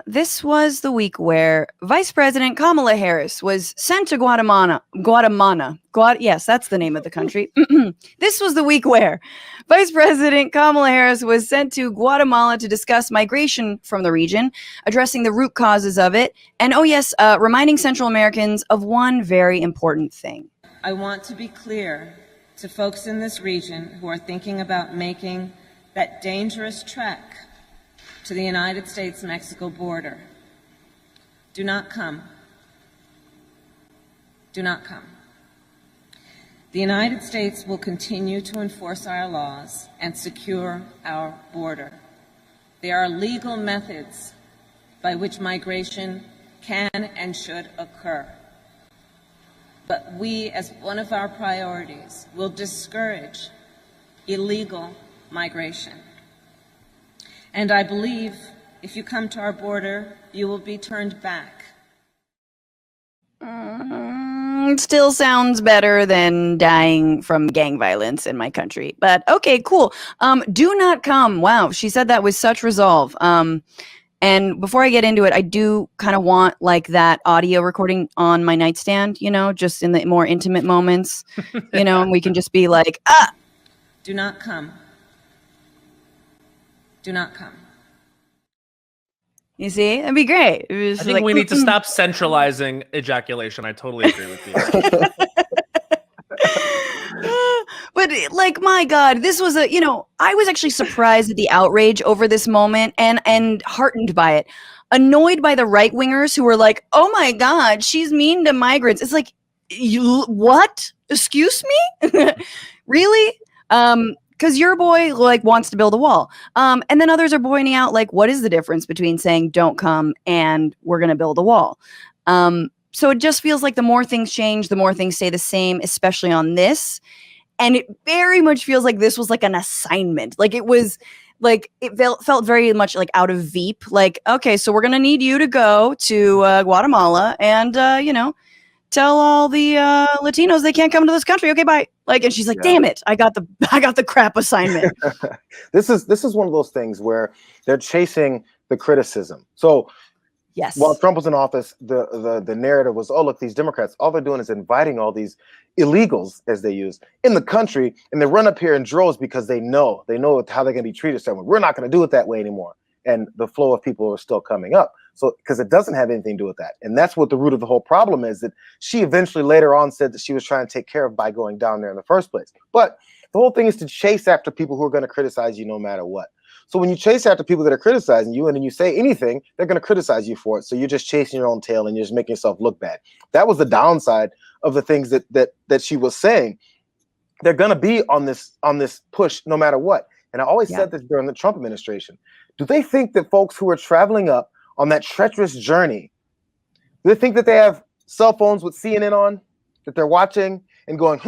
This was the week where Vice President Kamala Harris was sent to Guatemala. Yes, that's the name of the country. This was the week where Vice President Kamala Harris was sent to Guatemala to discuss migration from the region, addressing the root causes of it, and reminding Central Americans of one very important thing. I want to be clear to folks in this region who are thinking about making that dangerous trek to the United States-Mexico border. Do not come. Do not come. The United States will continue to enforce our laws and secure our border. There are legal methods by which migration can and should occur. But we, as one of our priorities, will discourage illegal migration. And I believe if you come to our border, you will be turned back. Still sounds better than dying from gang violence in my country. But okay, cool. Do not come. Wow, she said that with such resolve. And before I get into it, I do kind of want like that audio recording on my nightstand, just in the more intimate moments, and we can just be like, Do not come. Do not come. You see, that'd be great. I think we need to stop centralizing ejaculation. I totally agree with you. But like, my God, this was I was actually surprised at the outrage over this moment and heartened by it. Annoyed by the right wingers who were like, oh my God, she's mean to migrants. It's like, what? Excuse me? Really? Because your boy wants to build a wall. And then others are pointing out what is the difference between saying don't come and we're going to build a wall? So it just feels like the more things change, the more things stay the same, especially on this. And it very much feels like this was an assignment. It was it felt very much out of Veep. Okay, so we're going to need you to go to Guatemala and, tell all the Latinos they can't come to this country. Okay, bye. And she's like, damn it, I got the crap assignment. This is one of those things where they're chasing the criticism. So yes, while Trump was in office, the narrative was, oh, look, these Democrats, all they're doing is inviting all these illegals, as they use, in the country, and they run up here in droves because they know how they're going to be treated. So we're not going to do it that way anymore. And the flow of people are still coming up. So, because it doesn't have anything to do with that. And that's what the root of the whole problem is, that she eventually later on said that she was trying to take care of by going down there in the first place. But the whole thing is to chase after people who are going to criticize you no matter what. So when you chase after people that are criticizing you and then you say anything, they're going to criticize you for it. So you're just chasing your own tail and you're just making yourself look bad. That was the downside of the things that she was saying. They're going to be on this push no matter what. And I always said this during the Trump administration. Do they think that folks who are traveling up on that treacherous journey, do they think that they have cell phones with CNN on, that they're watching and going,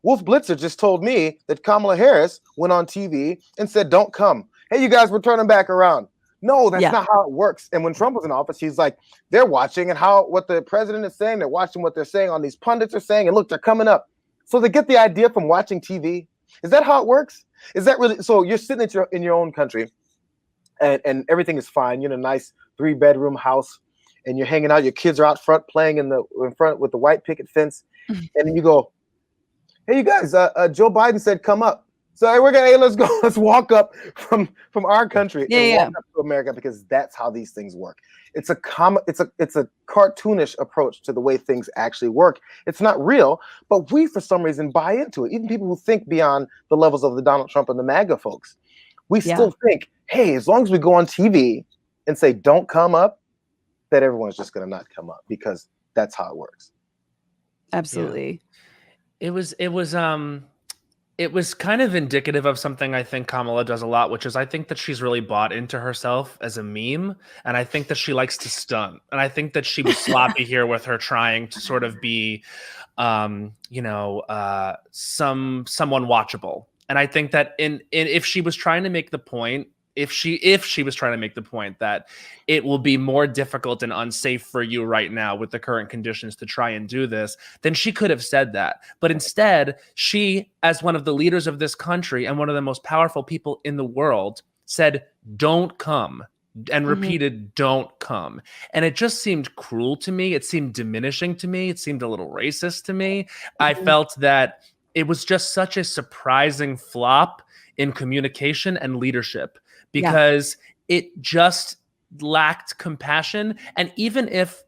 Wolf Blitzer just told me that Kamala Harris went on TV and said, don't come. Hey, you guys, we're turning back around. No, that's not how it works. And when Trump was in office, he's like, they're watching and what the president is saying. They're watching what they're saying on these pundits are saying. And look, they're coming up. So they get the idea from watching TV. Is that how it works? Is that really? So you're sitting in your own country and everything is fine. You're in a nice 3-bedroom house and you're hanging out. Your kids are out front playing in front with the white picket fence. And then you go, hey, you guys, Joe Biden said, come up. So hey, let's go. Let's walk up from our country and walk up to America, because that's how these things work. It's a cartoonish approach to the way things actually work. It's not real, but we, for some reason, buy into it. Even people who think beyond the levels of the Donald Trump and the MAGA folks, we still think, hey, as long as we go on TV and say, don't come up, that everyone's just going to not come up, because that's how it works. Absolutely. Yeah. It was kind of indicative of something I think Kamala does a lot, which is I think that she's really bought into herself as a meme. And I think that she likes to stunt. And I think that she was sloppy here with her trying to sort of be, someone watchable. And I think that if she was trying to make the point, if she was trying to make the point that it will be more difficult and unsafe for you right now with the current conditions to try and do this, then she could have said that. But instead, she, as one of the leaders of this country and one of the most powerful people in the world, said, don't come. and repeated "don't come," and it just seemed cruel to me. It seemed diminishing to me. It seemed a little racist to me. I felt that it was just such a surprising flop in communication and leadership, because it just lacked compassion. And even if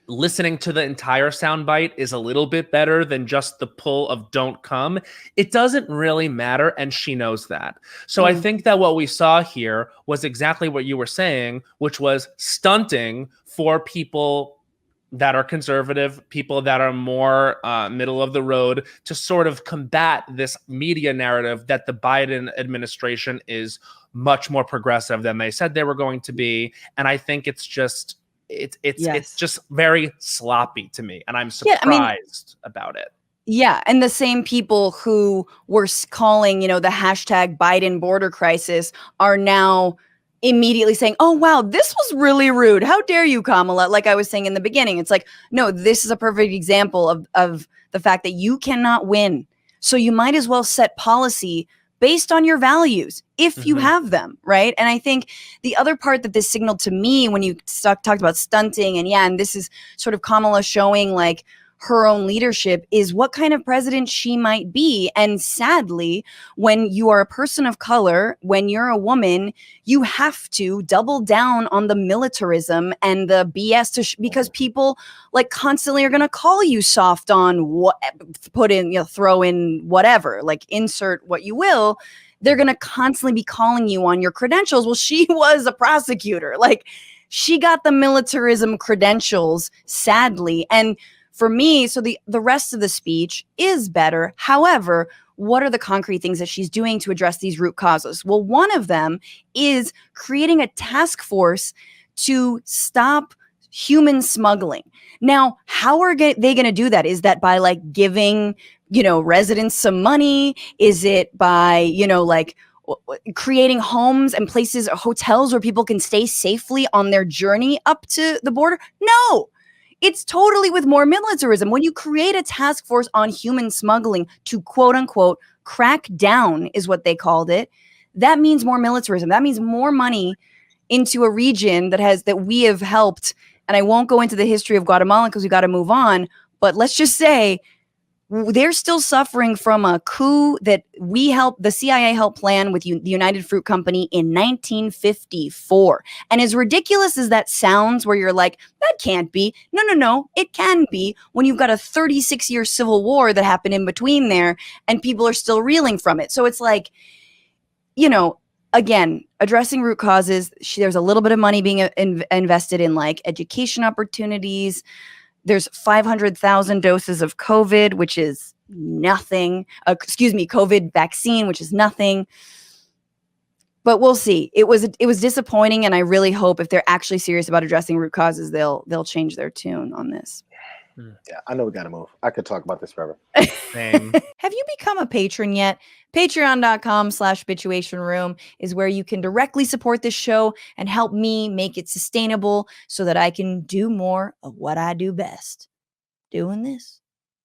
listening to the entire soundbite is a little bit better than just the pull of "don't come," it doesn't really matter, and she knows that. So I think that what we saw here was exactly what you were saying, which was stunting for people that are conservative, people that are more middle of the road, to sort of combat this media narrative that the Biden administration is much more progressive than they said they were going to be. And I think it's just it's just very sloppy to me, and I'm surprised about it. Yeah, and the same people who were calling, the hashtag Biden border crisis are now immediately saying, "Oh, wow, this was really rude. How dare you, Kamala?" Like I was saying in the beginning, it's like, no, this is a perfect example of the fact that you cannot win. So you might as well set policy based on your values, if you have them, right? And I think the other part that this signaled to me when you talked about stunting, and this is sort of Kamala showing like her own leadership, is what kind of president she might be. And sadly, when you are a person of color, when you're a woman, you have to double down on the militarism and the BS because people like constantly are going to call you soft on what, throw in whatever, like insert what you will. They're going to constantly be calling you on your credentials. Well, she was a prosecutor. Like, she got the militarism credentials, sadly. And for me, so the rest of the speech is better. However, what are the concrete things that she's doing to address these root causes? Well, one of them is creating a task force to stop human smuggling. Now, how are they going to do that? Is that by like giving, residents some money? Is it by, creating homes and places, hotels where people can stay safely on their journey up to the border? No. It's totally with more militarism. When you create a task force on human smuggling to quote unquote crack down, is what they called it, that means more militarism. That means more money into a region that we have helped. And I won't go into the history of Guatemala because we got to move on. But let's just say they're still suffering from a coup that the CIA helped plan with the United Fruit Company in 1954. And as ridiculous as that sounds, where you're like, that can't be. No, it can be when you've got a 36-year civil war that happened in between there and people are still reeling from it. So it's like, again, addressing root causes. There's a little bit of money being invested in like education opportunities. There's 500,000 doses of COVID, which is nothing. COVID vaccine, which is nothing. But we'll see. It was disappointing, and I really hope if they're actually serious about addressing root causes, they'll change their tune on this. Yeah, I know we got to move. I could talk about this forever. Same. Have you become a patron yet? Patreon.com/Bitchuation Room is where you can directly support this show and help me make it sustainable so that I can do more of what I do best, doing this.